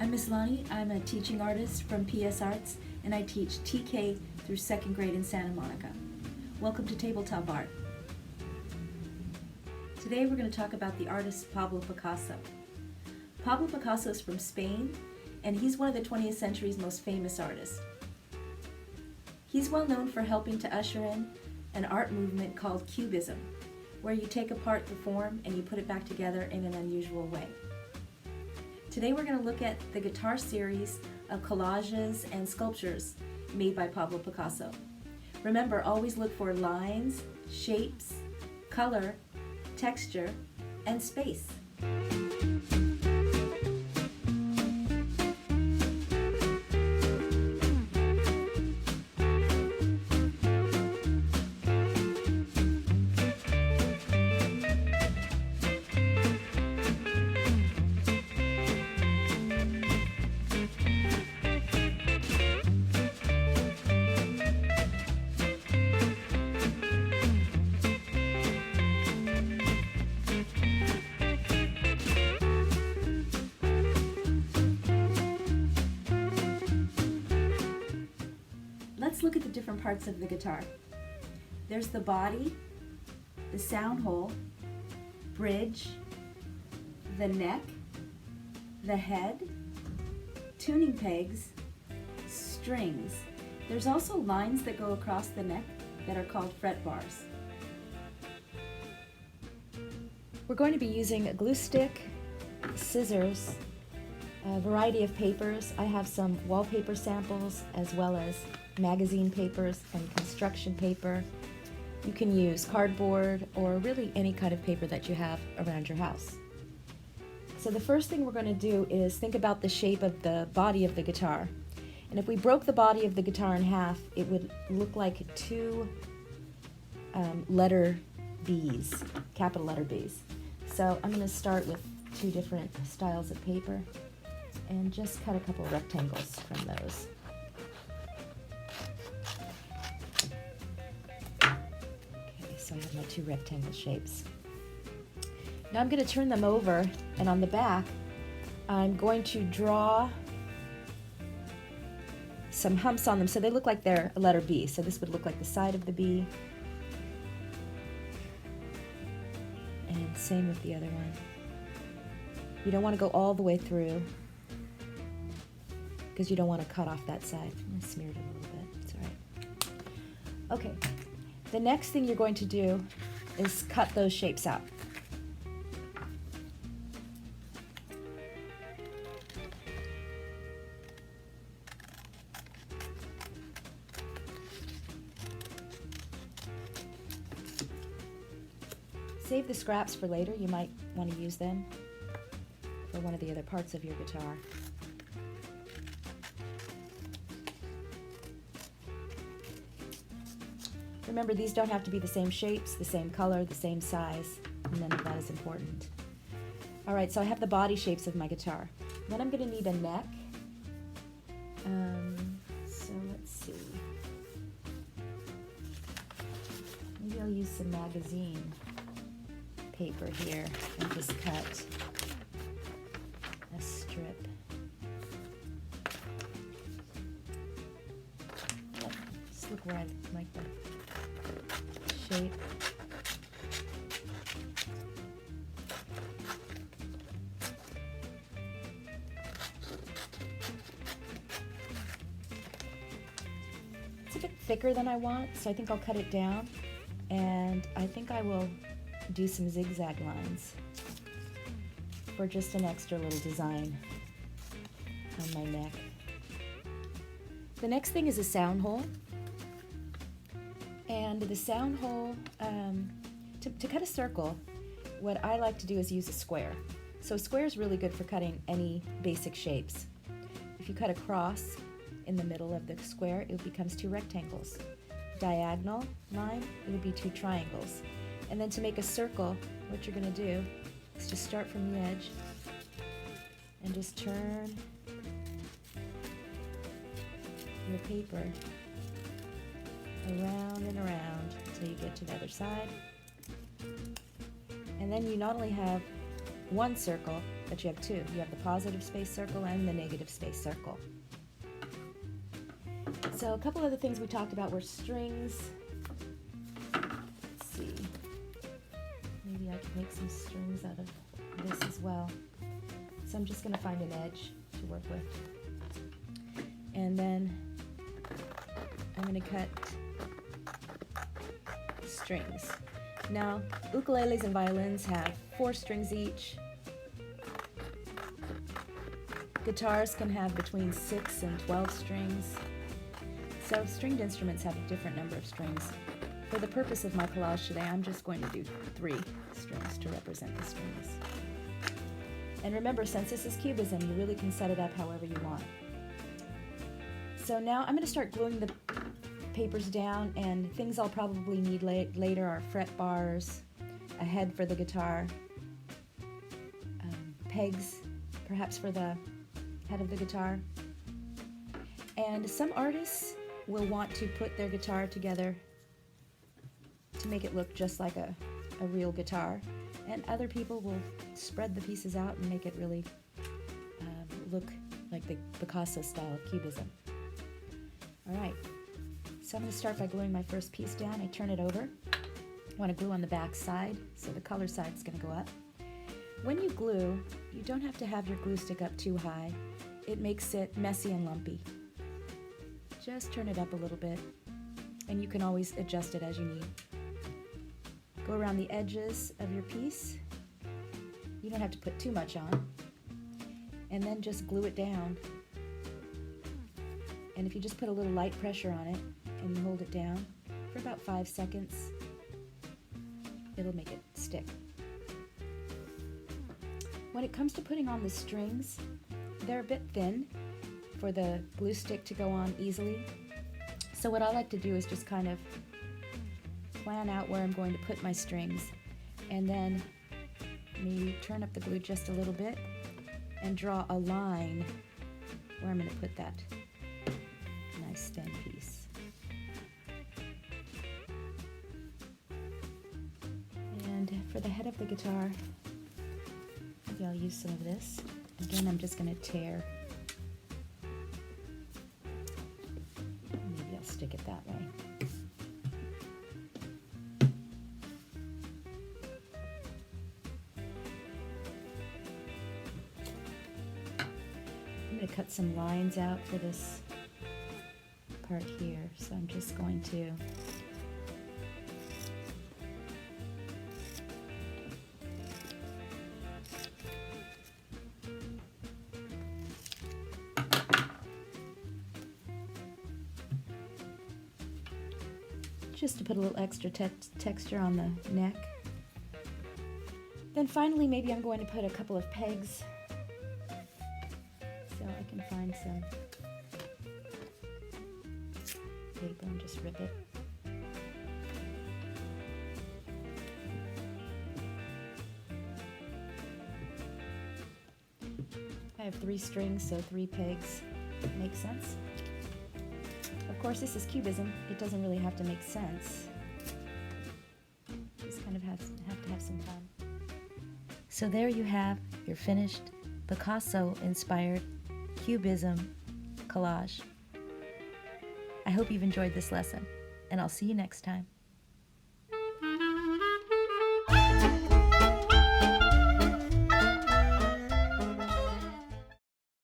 I'm Miss Lonnie. I'm a teaching artist from PS Arts, and I teach TK through 2nd grade in Santa Monica. Welcome to Tabletop Art. Today we're going to talk about the artist Pablo Picasso. Pablo Picasso is from Spain, and he's one of the 20th century's most famous artists. He's well known for helping to usher in an art movement called Cubism, where you take apart the form and you put it back together in an unusual way. Today we're going to look at the guitar series of collages and sculptures made by Pablo Picasso. Remember, always look for lines, shapes, color, texture, and space. Let's look at the different parts of the guitar. There's the body, the sound hole, bridge, the neck, the head, tuning pegs, strings. There's also lines that go across the neck that are called fret bars. We're going to be using a glue stick, scissors, a variety of papers. I have some wallpaper samples as well as magazine papers and construction paper. You can use cardboard or really any kind of paper that you have around your house. So the first thing we're going to do is think about the shape of the body of the guitar. And if we broke the body of the guitar in half, it would look like two letter B's, capital letter B's. So I'm going to start with two different styles of paper and just cut a couple of rectangles from those. So I have my two rectangle shapes. Now I'm going to turn them over, and on the back I'm going to draw some humps on them so they look like they're a letter B. So this would look like the side of the B, and same with the other one. You don't want to go all the way through because you don't want to cut off that side. I'm going to smear it a little bit. It's all right. Okay. The next thing you're going to do is cut those shapes out. Save the scraps for later. You might want to use them for one of the other parts of your guitar. Remember, these don't have to be the same shapes, the same color, the same size. None of that is important. All right, so I have the body shapes of my guitar. Then I'm going to need a neck. So let's see. Maybe I'll use some magazine paper here and just cut a strip. Just look where I like the shape. It's a bit thicker than I want, so I think I'll cut it down, and I think I will do some zigzag lines for just an extra little design on my neck. The next thing is a sound hole. And the sound hole, to cut a circle, what I like to do is use a square. So a square is really good for cutting any basic shapes. If you cut a cross in the middle of the square, it becomes two rectangles. Diagonal line, it would be two triangles. And then to make a circle, what you're going to do is just start from the edge and just turn your paper around and around until you get to the other side. And then you not only have one circle, but you have two. You have the positive space circle and the negative space circle. So a couple other things we talked about were strings. Let's see. Maybe I could make some strings out of this as well. So I'm just going to find an edge to work with. And then I'm going to cut strings. Now, ukuleles and violins have 4 strings each. Guitars can have between 6 and 12 strings. So stringed instruments have a different number of strings. For the purpose of my collage today, I'm just going to do 3 strings to represent the strings. And remember, since this is cubism, you really can set it up however you want. So now I'm going to start gluing the papers down, and things I'll probably need later are fret bars, a head for the guitar, pegs perhaps for the head of the guitar. And some artists will want to put their guitar together to make it look just like a real guitar, and other people will spread the pieces out and make it really look like the Picasso style of cubism. Alright, so I'm going to start by gluing my first piece down. I turn it over. I want to glue on the back side, so the color side is going to go up. When you glue, you don't have to have your glue stick up too high. It makes it messy and lumpy. Just turn it up a little bit, and you can always adjust it as you need. Go around the edges of your piece. You don't have to put too much on. And then just glue it down. And if you just put a little light pressure on it and you hold it down for about 5 seconds, it'll make it stick. When it comes to putting on the strings, they're a bit thin for the glue stick to go on easily. So what I like to do is just kind of plan out where I'm going to put my strings, and then maybe turn up the glue just a little bit and draw a line where I'm going to put that nice thin piece. And for the head of the guitar, maybe I'll use some of this. Again, I'm just going to tear. Maybe I'll stick it that way. I'm going to cut some lines out for this part here, so I'm just going to put a little extra texture on the neck. Then finally, maybe I'm going to put a couple of pegs. So I can find some paper and just rip it. I have 3 strings, so 3 pegs makes sense. Of course, this is cubism. It doesn't really have to make sense. Just kind of have to have some fun. So there you have your finished Picasso-inspired cubism collage. I hope you've enjoyed this lesson, and I'll see you next time.